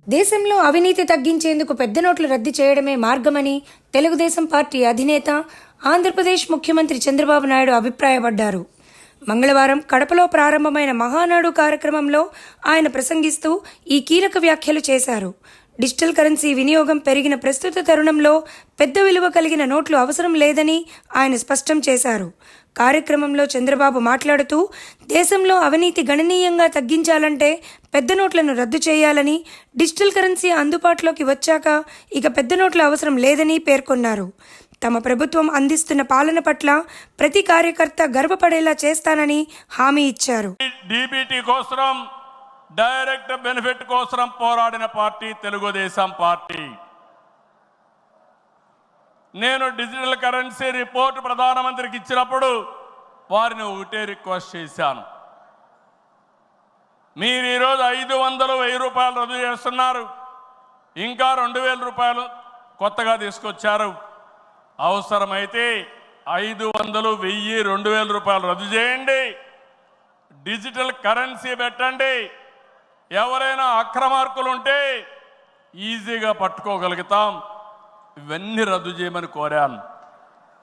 దేశంలో అవినీతి తగ్గించేందుకు పెద్ద నోట్లు రద్దు చేయడమే మార్గమని తెలుగుదేశం పార్టీ అధినేత ఆంధ్రప్రదేశ్ ముఖ్యమంత్రి చంద్రబాబు నాయుడు అభిప్రాయపడ్డారు. మంగళవారం కడపలో ప్రారంభమైన మహానాడు కార్యక్రమంలో ఆయన ప్రసంగిస్తూ ఈ కీలక వ్యాఖ్యలు చేశారు. డిజిటల్ కరెన్సీ వినియోగం పెరిగిన ప్రస్తుత తరుణంలో పెద్ద విలువ కలిగిన నోట్లు అవసరం లేదని ఆయన స్పష్టం చేశారు. కార్యక్రమంలో చంద్రబాబు మాట్లాడుతూ దేశంలో అవినీతి గణనీయంగా తగ్గించాలంటే పెద్ద నోట్లను రద్దు చేయాలని, డిజిటల్ కరెన్సీ అందుబాటులోకి వచ్చాక ఇక పెద్ద నోట్ల అవసరం లేదని పేర్కొన్నారు. తమ ప్రభుత్వం అందిస్తున్న పాలన పట్ల ప్రతి కార్యకర్త గర్వపడేలా చేస్తానని హామీ ఇచ్చారు. డీబీటీ కోసం, డైరెక్ట్ బెనిఫిట్ కోసం పోరాడిన పార్టీ తెలుగుదేశం పార్టీ. నేను డిజిటల్ కరెన్సీ రిపోర్ట్ ప్రధానమంత్రికి ఇచ్చినప్పుడు వారిని ఒకటే రిక్వెస్ట్ చేశాను. మీరు ఈరోజు 500, 1000 రూపాయలు రద్దు చేస్తున్నారు, ఇంకా 2000 రూపాయలు కొత్తగా తీసుకొచ్చారు. అవసరమైతే 500, 1000, 2000 రూపాయలు రద్దు చేయండి, డిజిటల్ కరెన్సీ పెట్టండి. ఎవరైనా అక్రమార్కులు ఉంటే ఈజీగా పట్టుకోగలుగుతాం. ఇవన్నీ రద్దు చేయమని కోరాను.